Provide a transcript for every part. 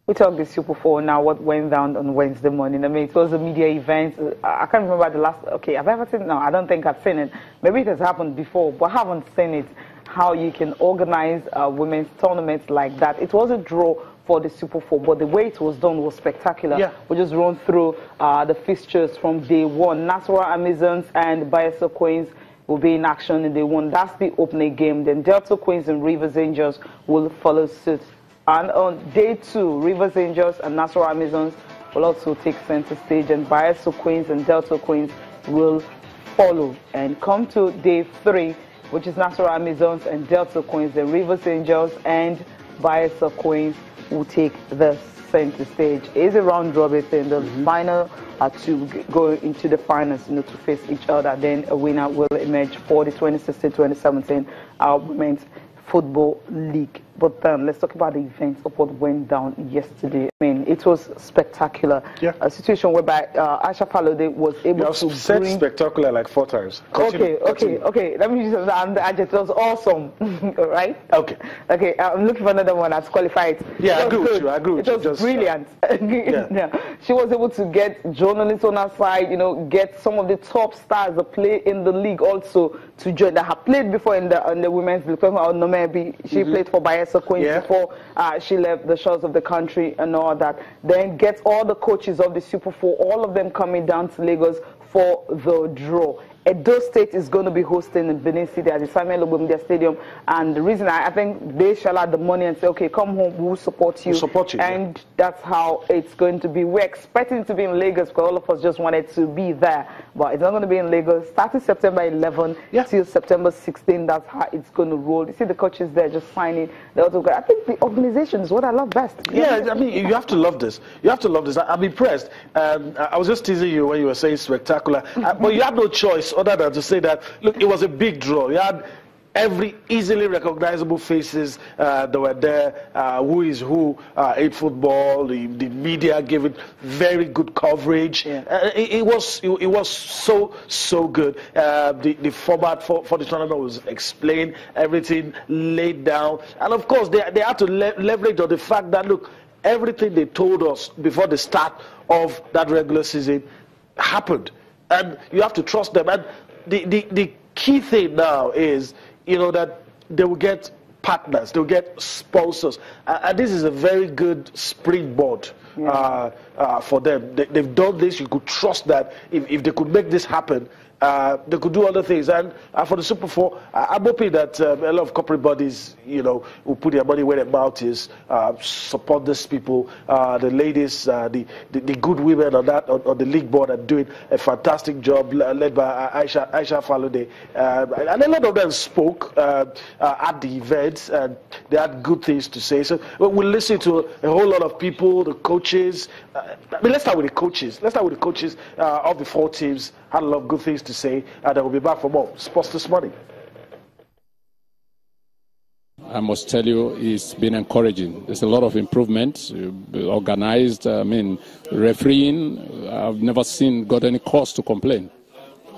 We talked the Super 4 now, what went down on Wednesday morning. I mean, it was a media event. I can't remember the last, okay, have I ever seen it? No, I don't think I've seen it. Maybe it has happened before, but I haven't seen it, how you can organize women's tournaments like that. It was a draw for the Super 4, but the way it was done was spectacular. Yeah. We just run through the fixtures from day one. Nasarawa Amazons and Bayelsa Queens will be in action in day one. That's the opening game. Then Delta Queens and Rivers Angels will follow suit. And on day 2, Rivers Angels and Nasarawa Amazons will also take center stage, and Bayelsa Queens and Delta Queens will follow. And come to day 3, which is Nasarawa Amazons and Delta Queens, the Rivers Angels and Bayelsa Queens will take the center stage. It's a round robin thing. The final to go into the finals, to face each other. Then a winner will emerge for the 2016-2017 Women's Football League. But then let's talk about the events of what went down yesterday. I mean, it was spectacular. Yeah. A situation whereby Aisha Falode was able to bring... spectacular like 4 times. Okay. Let me use the adjective. It was awesome, right? Okay. I'm looking for another one that's qualified. Yeah, I agree with you. It was brilliant. Yeah. She was able to get journalists on her side, get some of the top stars that play in the league also to join, that have played before in the women's league. She played for Bayelsa Queens before she left the shores of the country and all that. Then get all the coaches of the Super 4, all of them coming down to Lagos for the draw. Edo State is going to be hosting in Benin City at the Samuel Ogbondia Stadium, and the reason I think they shall have the money and say, okay, come home, we'll support you. And that's how it's going to be. We're expecting it to be in Lagos because all of us just wanted to be there, but it's not going to be in Lagos. Starting September 11 till September 16, that's how it's going to roll. You see the coaches there just signing the autograph. I think the organization is what I love best. Yeah, I mean, you have to love this. I'm impressed. I was just teasing you when you were saying spectacular, but you had no choice other than to say that, look, it was a big draw. You had every easily recognizable faces that were there, who is who in football. The media gave it very good coverage. It was so good. The format for the tournament was explained, everything laid down, and of course they had to leverage on the fact that, look, everything they told us before the start of that regular season happened. And you have to trust them. And the key thing now is, that they will get partners, they will get sponsors. And this is a very good springboard for them. They've done this. You could trust that if they could make this happen, they could do other things. And for the Super 4, I'm hoping that a lot of corporate bodies, will put their money where their mouth is, support these people, the ladies, the good women on the league board are doing a fantastic job, led by Aisha Falode. And a lot of them spoke at the events, and they had good things to say. So we'll listen to a whole lot of people, the coaches. Let's start with the coaches. Of the 4 teams. Had a lot of good things to say, and I will be back for more Sports This Morning. I must tell you, it's been encouraging. There's a lot of improvement, organized. Refereeing, I've never got any cause to complain.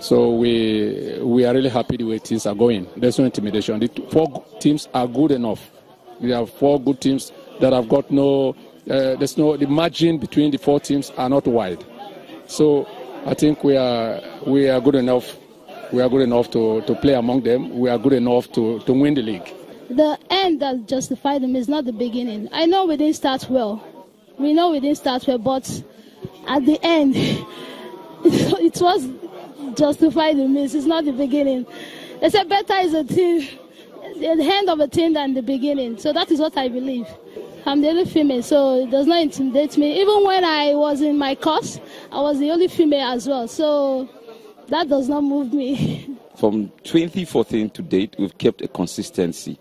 So we are really happy the way things are going. There's no intimidation. The 4 teams are good enough. We have 4 good teams that have got the margin between the 4 teams are not wide. So I think we are good enough. We are good enough to play among them. We are good enough to win the league. The end that justified them is not the beginning. I know we didn't start well. But at the end, it was justified the miss. It's not the beginning. They said better is the end of a thing than the beginning. So that is what I believe. I'm the only female, so it does not intimidate me. Even when I was in my course, I was the only female as well. So that does not move me. From 2014 to date, we've kept a consistency.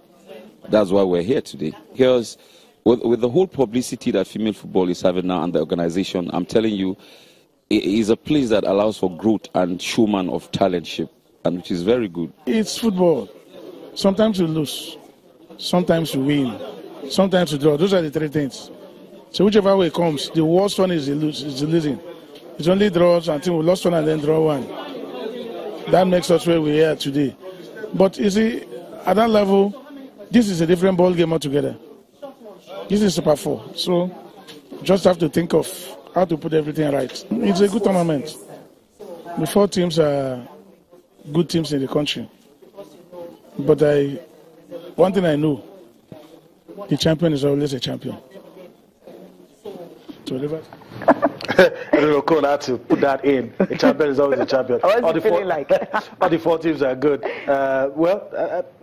That's why we're here today. Because with the whole publicity that female football is having now and the organization, I'm telling you, it is a place that allows for growth and showman of talentship, and which is very good. It's football. Sometimes you lose, sometimes you win, sometimes you draw. Those are the 3 things. So whichever way it comes, the worst one is the losing. It's only draws until we lost one and then draw one. That makes us where we are today. But you see, at that level, this is a different ball game altogether. This is Super 4. So just have to think of how to put everything right. It's a good tournament. The 4 teams are good teams in the country. But one thing I know, the champion is always a champion. So I don't know, Cole had to put that in. A champion is always a champion. All the 4 teams are good.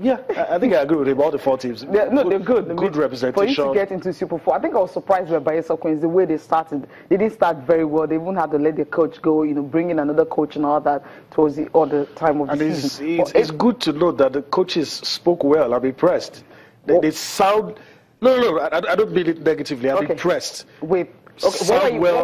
Yeah, I think I agree with him. All the 4 teams. They're good. Good representation. For you to get into Super 4, I think I was surprised by Bayelsa Queens, the way they started. They didn't start very well. They even had to let their coach go, bring in another coach and all that towards the other time of the season. It's good to know that the coaches spoke well. I'm impressed. They sound... No, I don't mean it negatively. I'm impressed. What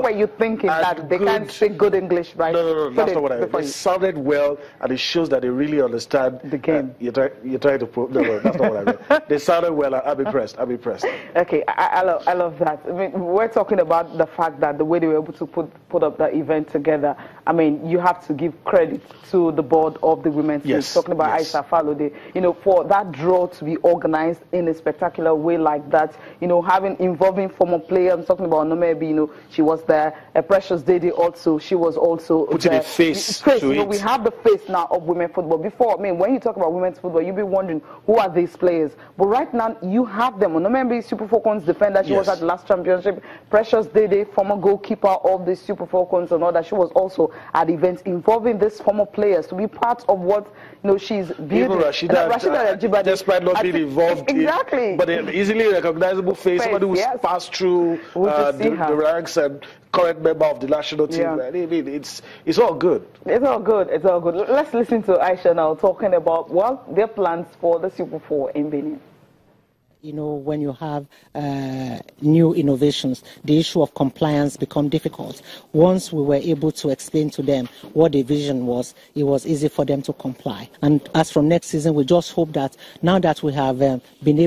were you thinking? That they can't speak good English, right? No, that's not what I mean. They sounded well, and it shows that they really understand the game. You're trying to prove. No, that's not what I mean. They sounded well. I'm impressed. Okay, I love that. I mean, we're talking about the fact that the way they were able to put up the event together. I mean, you have to give credit to the board of the women's team. Talking about Aisha Falode, for that draw to be organized in a spectacular way like that. Involving former players. I'm talking about Nomebi. She was there. Precious Dede also. She was also putting a face to it. We have the face now of women football. Before, when you talk about women's football, you'll be wondering who are these players. But right now, you have them. Nomebi, Super Falcons defender. She was at the last championship. Precious Dede, former goalkeeper of the Super Falcons and all that. She was also at events involving these former players to be part of what she's building. Even Rashida, despite not being involved, but an easily recognizable face, somebody who's passed through the ranks and current member of the national team. It's all good. It's all good. Let's listen to Aisha now talking about their plans for the Super 4 in Benin. When you have new innovations, the issue of compliance becomes difficult. Once we were able to explain to them what the vision was, it was easy for them to comply. And as from next season, we just hope that now that we have been able